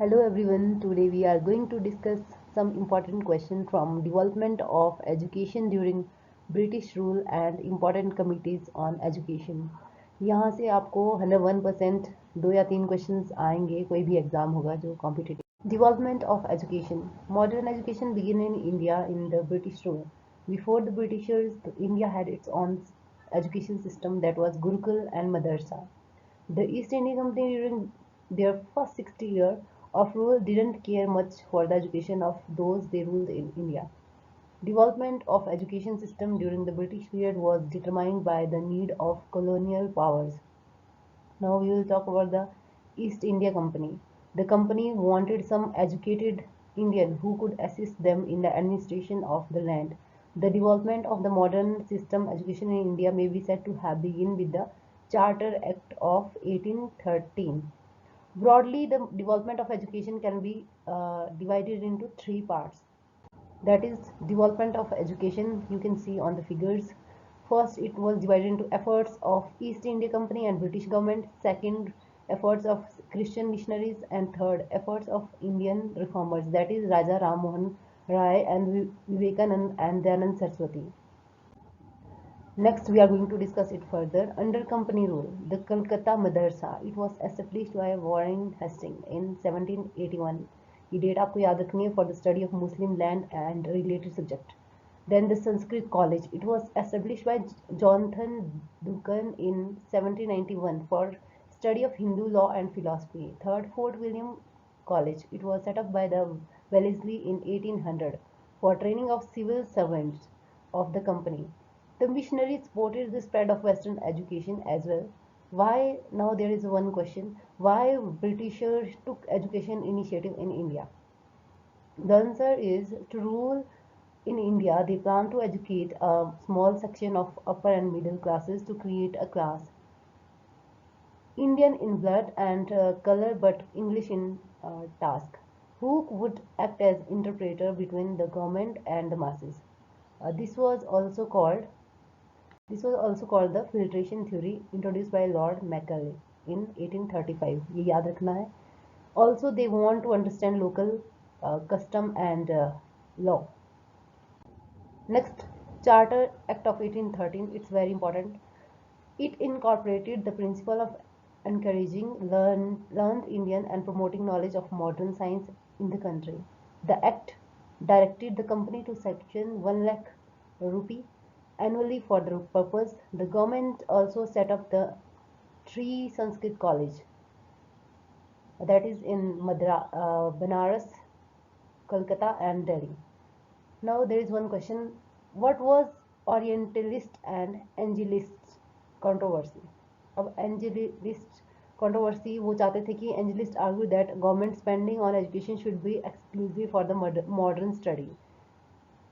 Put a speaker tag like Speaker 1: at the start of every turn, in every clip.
Speaker 1: Hello everyone, today we are going to discuss some important questions from development of education during British rule and important committees on education. यहाँ से आपको 101% 2 या 3 questions आएंगे कोई भी exam होगा जो competitive development of education modern education begin in India in the British rule before the Britishers India had it's own education system that was gurukul and madrasa. The East India Company during their first 60 years of rule didn't care much for the education of those they ruled in India. Development of education system during the British period was determined by the need of colonial powers. Now we will talk about the East India Company. The company wanted some educated Indian who could assist them in the administration of the land. The development of the modern system education in India may be said to have begun with the Charter Act of 1813. Broadly, the development of education can be divided into three parts. That is development of education, you can see on the figures. First, it was divided into efforts of East India Company and British government. Second, efforts of Christian missionaries. And third, efforts of Indian reformers, that is Raja Ram Mohan Rai and Vivekanand and Dayanand Saraswati. Next, we are going to discuss it further. Under company rule, the Calcutta Madrasa, it was established by Warren Hastings in 1781. ये date आपको याद रखनी है for the study of Muslim land and related subject. Then the Sanskrit College, it was established by Jonathan Duncan in 1791 for study of Hindu law and philosophy. Third, Fort William College, it was set up by the Wellesley in 1800 for training of civil servants of the company. The missionaries supported the spread of Western education as well. Why? Now there is one question. Why Britishers took education initiative in India? The answer is to rule in India, they plan to educate a small section of upper and middle classes to create a class. Indian in blood and color but English in task. Who would act as interpreter between the government and the masses? This was also called the filtration theory introduced by Lord Macaulay in 1835. ये याद रखना है. Also, they want to understand local custom and law. Next, Charter Act of 1813. It's very important. It incorporated the principle of encouraging learned Indian and promoting knowledge of modern science in the country. The Act directed the company to sanction 1 lakh rupee annually for the purpose. The government also set up the three Sanskrit college, that is in Banaras, Kolkata and Delhi. Now there is one question. What was Orientalist and Angelist controversy? अब Angelist controversy वो चाहते थे कि Angelist argue that government spending on education should be exclusive for the modern study.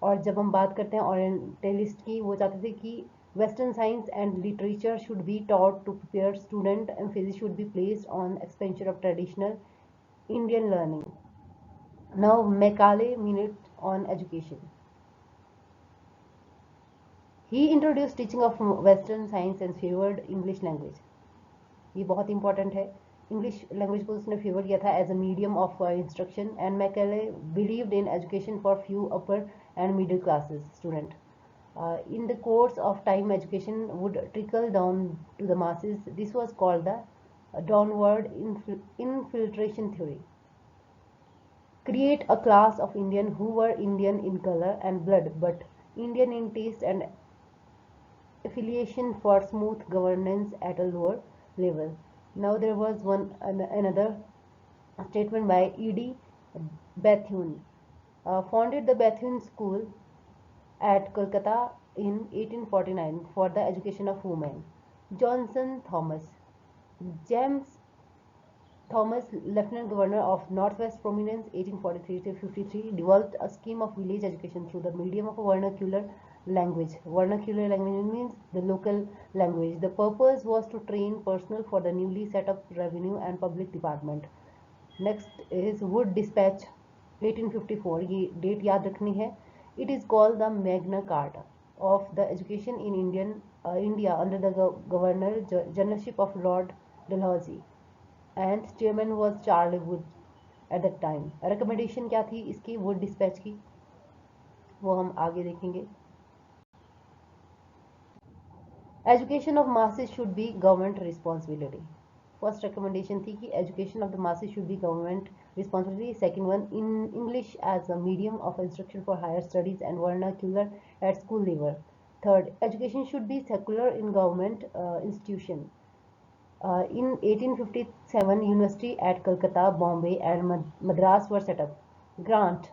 Speaker 1: और जब हम बात करते हैं Orientalist की, वो चाहते थे कि Western science and literature should be taught to prepare student. Emphasis should be placed on expansion of traditional Indian learning. Now Macaulay minute on education. He introduced teaching of Western science and favored English language. ये बहुत important है. English language को उसने favour किया था as a medium of instruction. And Macaulay believed in education for few upper and middle classes student. In the course of time, education would trickle down to the masses. This was called the downward infiltration theory. Create a class of Indian who were Indian in color and blood but Indian in taste and affiliation for smooth governance at a lower level. Now there was another statement by E.D. Bethune. Founded the Bethune School at Kolkata in 1849 for the education of women. Johnson Thomas. James Thomas, Lieutenant Governor of Northwest Prominence 1843-53, developed a scheme of village education through the medium of a vernacular language. Vernacular language means the local language. The purpose was to train personnel for the newly set up revenue and public department. Next is Wood Dispatch 1854. ये date याद रखनी है. It is called the Magna Carta of the education in India under the governor generalship of Lord Dalhousie, and chairman was Charles Wood. at that time. Recommendation क्या थी इसकी Wood dispatch की, वो हम आगे देखेंगे. Education of masses should be government responsibility. First recommendation थी कि education of the masses should be government responsibility. Second one, in English as a medium of instruction for higher studies and vernacular at school level. Third, education should be secular in government institution. In 1857, university at Calcutta, Bombay and Madras were set up. Grant.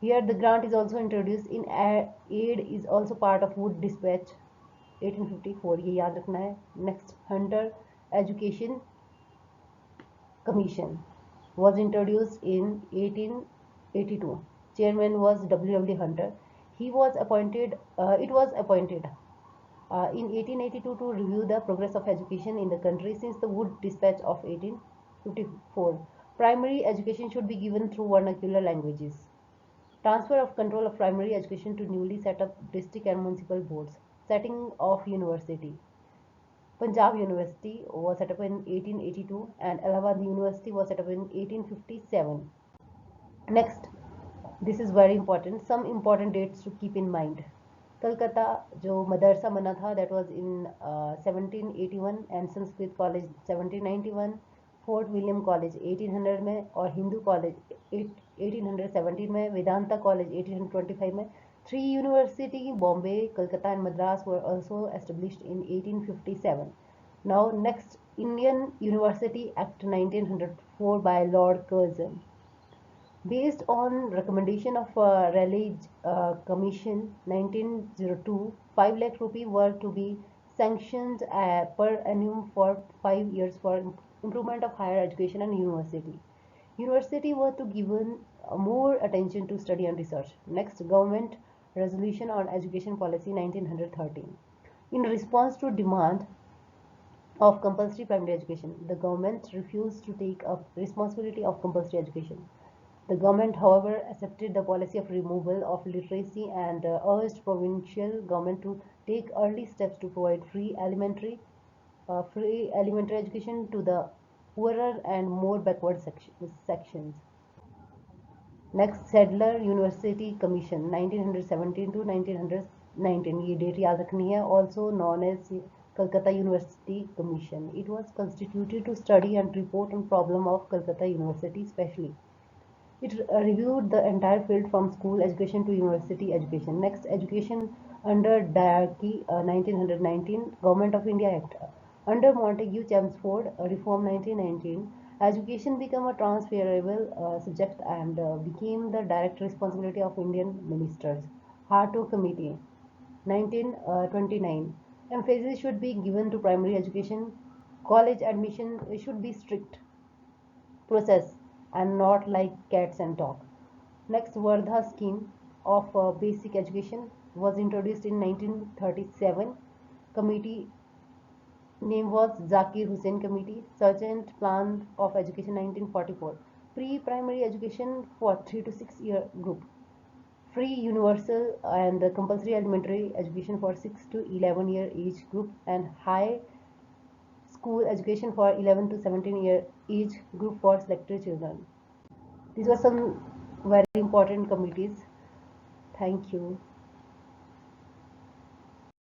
Speaker 1: Here the grant is also introduced in aid is also part of wood dispatch 1854, ये याद रखना है. Next, Hunter Education Commission was introduced in 1882. Chairman was W. Hunter. He was appointed. It was appointed in 1882 to review the progress of education in the country since the Wood Dispatch of 1854. Primary education should be given through vernacular languages. Transfer of control of primary education to newly set up district and municipal boards. Setting of university. Punjab University was set up in 1882 and Allahabad University was set up in 1857. Next, this is very important. Some important dates to keep in mind. Calcutta जो मदरसा बना था that was in 1781 and Sanskrit College 1791, Fort William College 1800 में और Hindu college 1817 में, Vedanta college 1825 में. Three universities, Bombay, Calcutta and Madras were also established in 1857. Now next, Indian University Act 1904 by Lord Curzon. Based on recommendation of Raleigh Commission 1902, 5 lakh rupee were to be sanctioned per annum for 5 years for improvement of higher education and university. University were to given more attention to study and research. Next, Government Resolution on Education Policy 1913. In response to demand of compulsory primary education, the government refused to take up responsibility of compulsory education. The government, however, accepted the policy of removal of literacy and urged provincial government to take early steps to provide free elementary education to the poorer and more backward sections. Next, Sadler University Commission 1917 to 1919. ये date याद रखनी है. Also known as Calcutta University Commission. It was constituted to study and report on problem of Calcutta University especially. It reviewed the entire field from school education to university education. Next, education under Diarchy 1919, Government of India Act. Under Montagu Chelmsford Reform 1919, education became a transferable subject and became the direct responsibility of Indian ministers. Harto Committee 1929. Emphasis should be given to primary education. College admission should be strict process and not like cats and dog. Next, Vardha scheme of basic education was introduced in 1937. Committee name was Zakir Hussain Committee. Sergeant Plan of Education 1944. Pre-primary education for 3 to 6 year group. Free universal and compulsory elementary education for 6 to 11 year age group and high school education for 11 to 17 year age group for selected children. These were some very important committees. Thank you.